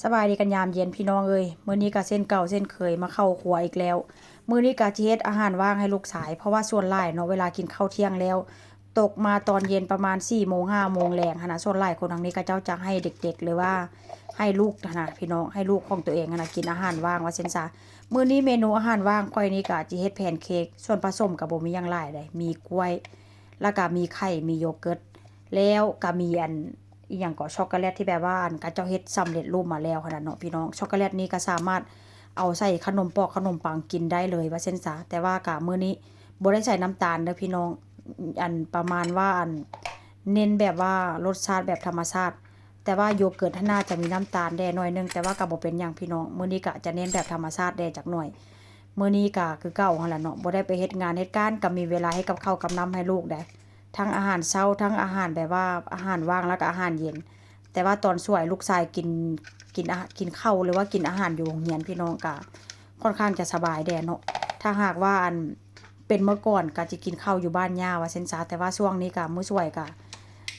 สบายดีกันยามเย็นพี่น้องเอ้ยมื้อนี้ก็เส้นเก่าเส้นเคยมาเข้าครัวอีกแล้วมื้อนี้ก็สิเฮ็ดอาหารว่างให้ลูกสายเพราะว่าส่วนหลายเนาะเวลากินข้าวเที่ยงแล้วตกมาตอนเย็นประมาณ4โมง5โมงแลงหั้นน่ะส่วนหลายคนทางนี้ก็เจ้าจะให้เด็กๆหรือว่าให้ลูกหั้นน่ะพี่น้องให้ลูกของตัวเองหั้นน่ะกินอาหารว่างว่าซั่นซะมื้อนี้เมนูอาหารว่างข้อยนี่ก็สิเฮ็ดแพนเค้กส่วนผสมก็บ่มีหยังหลายเลยมีกล้วยแล้วก็มีไข่มีโยเกิร์ตแล้วก็มีอีหยังก็ช็อกโกแลตที่แบบว่าเขาเจ้าเฮ็ดสำเร็จรูปมาแล้วหั้นน่ะเนาะพี่น้องช็อกโกแลตนี้ก็สามารถเอาใส่ขนมปอกขนมปังกินได้เลยว่าซั่นซะแต่ว่าก็มื้อนี้บ่ได้ใส่น้ำตาลเด้อพี่น้องประมาณว่าเน้นแบบว่ารสชาติแบบธรรมชาติแต่ว่าโยเกิร์ตน่าจะมีน้ำตาลแด่หน่อยนึงแต่ว่าก็บ่เป็นหยังพี่น้องมื้อนี้ก็จะเน้นแบบธรรมชาติแด่จักหน่อยมื้อนี้ก็คือเก่าหั่นล่ะเนาะบ่ได้ไปเฮ็ดงานเฮ็ดการก็มีเวลาให้กับข้าวกับน้ำให้ลูกได้ทั้งอาหารเช้าทั้งอาหารแบบว่าอาหารว่างแล้วก็อาหารเย็น แต่ว่าตอนช่วยลูกชายกินข้าวหรือว่ากินอาหารอยู่โรงเรียนพี่น้องก็ค่อนข้างจะสบายแด่เนาะถ้าหากว่าเป็นเมื่อก่อนก็จะกินข้าวอยู่บ้านย่าว่าซั่นซะแต่ว่าช่วงนี้ก็มื้อช่วยก็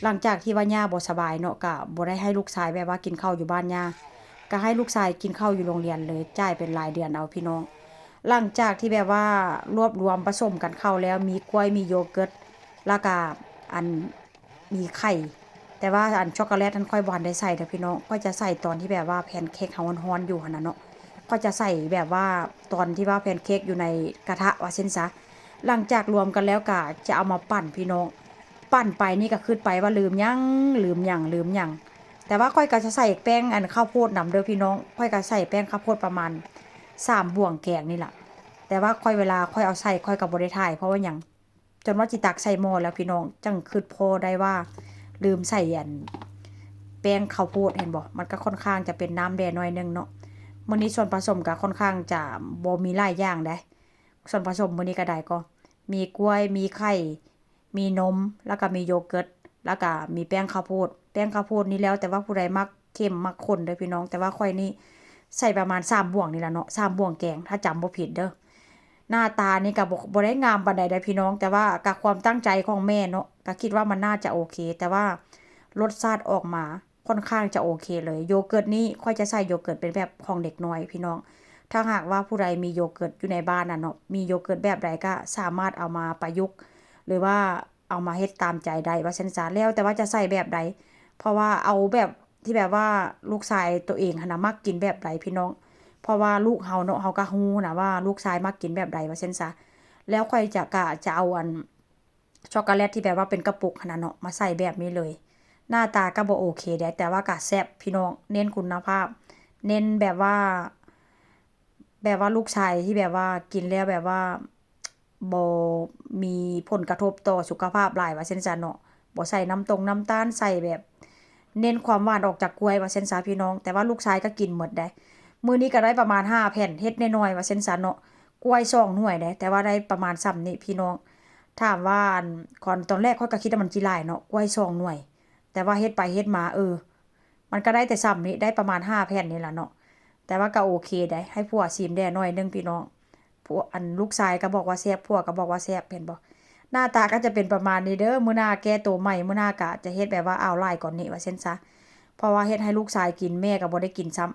หลังจากที่ว่าย่าบ่สบายเนาะก็บ่ได้ให้ลูกชายแบบว่ากินข้าวอยู่บ้านย่าก็ให้ลูกชายกินข้าวอยู่โรงเรียนเลยจ่ายเป็นรายเดือนเอาพี่น้องหลังจากที่แบบว่ารวบรวมผสมกันเข้าแล้วมีกล้วยมีโยเกิร์ตแล้วก็อันมีไข่ แต่ว่าช็อกโกแลตนั้นค่อยบ่ทันได้ใส่เด้อพี่น้องค่อยจะใส่ตอนที่แบบว่าแพนเค้กเฮาร้อนๆอยู่หั่นน่ะเนาะก็จะใส่แบบว่าตอนที่ว่าแพนเค้กอยู่ในกระทะว่าซั่นซะหลังจากรวมกันแล้วก็จะเอามาปั่นพี่น้องปั่นไปนี่ก็คิดไปว่าลืมหยังลืมหยังลืมหยังแต่ว่าค่อยก็จะใส่แป้งข้าวโพดนำเด้อพี่น้องค่อยก็ใส่แป้งข้าวโพดประมาณ3บ่วงแกงนี่ล่ะแต่ว่าค่อยเวลาค่อยเอาใส่ค่อยก็บ่ได้ถ่ายเพราะว่าหยังจนว่าสิตักใส่หม้อแล้วพี่น้องจังคิดพอได้ว่าลืมใส่แป้งข้าวโพดเห็นบ่มันก็ค่อนข้างจะเป็นน้ำแดงหน่อยนึงเนาะมื้อนี้ส่วนผสมก็ค่อนข้างจะบ่มีหลายอย่างเด้ส่วนผสมมื้อนี้ก็ได้ก็มีกล้วยมีไข่มีนมแล้วก็มีโยเกิร์ตแล้วก็มีแป้งข้าวโพดแป้งข้าวโพดนี่แล้วแต่ว่าผู้ใดมักเค็มมักข้นเด้อพี่น้องแต่ว่าข้อยนี่ใส่ประมาณ3บ่วงนี่ล่ะเนาะ3บ่วงแกงถ้าจำบ่ผิดเด้อหน้าตานี่ก็บ่ได้งามปานใดเด้อพี่น้องแต่ว่าก็ความตั้งใจของแม่เนาะก็คิดว่ามันน่าจะโอเคแต่ว่ารสชาติออกมาค่อนข้างจะโอเคเลยโยเกิร์ตนี่ค่อยจะใส่โยเกิร์ตเป็นแบบของเด็กน้อยพี่น้องถ้าหากว่าผู้ใดมีโยเกิร์ตอยู่ในบ้านน่ะเนาะมีโยเกิร์ตแบบใดก็สามารถเอามาประยุกต์หรือว่าเอามาเฮ็ดตามใจได้ว่าซั่นซะแล้วแต่ว่าจะใส่แบบใดเพราะว่าเอาแบบที่แบบว่าลูกชายตัวเองหั้นน่ะมักกินแบบใดพี่น้องเพราะว่าลูกเฮาเนาะเฮาก็ฮู้นะว่าลูกชายมักกินแบบใดว่าซั่นซะแล้วค่อยจะเอาช็อกโกแลตที่แบบว่าเป็นกระปุกหั้นน่ะเนาะมาใส่แบบนี้เลย หน้าตาก็บ่โอเคเด้แต่ว่าก็แซ่บพี่น้องเน้นคุณภาพเน้นแบบว่าลูกชายที่แบบว่ากินแล้วแบบว่าบ่มีผลกระทบต่อสุขภาพหลายว่าซั่นซะเนาะบ่ใส่น้ำตาลใส่แบบเน้นความหวานออกจากกล้วยว่าซั่นซะพี่น้องแต่ว่าลูกชายก็กินหมดเด้มื้อนี้ก็ได้ประมาณ5แผ่นเฮ็ดน้อยๆว่าซั่นซะเนาะกล้วย2หน่วยเด้แต่ว่าได้ประมาณส่ำนี้พี่น้องถามว่าก่อนตอนแรกข้อยก็คิดว่ามันสิหลายเนาะกล้วย2หน่วย แต่ว่าเฮ็ดไปเฮ็ดมามันก็ได้แต่ซ้ำนี้ได้ประมาณ5แผ่นนี่ล่ะเนาะแต่ว่าก็โอเคได้ให้ผัวชิมได้หน่อยหนึ่งพี่น้องผัวลูกชายก็บอกว่าแซ่บผัวก็บอกว่าแซ่บเห็นบ่หน้าตาก็จะเป็นประมาณนี้เด้อมื้อหน้าแก้ตัวใหม่มื้อหน้าก็จะเฮ็ดแบบว่าเอาหลายกว่านี้ว่าซั่นซะเพราะว่าเฮ็ดให้ลูกชายกินแม่ก็บ่ได้กินซ้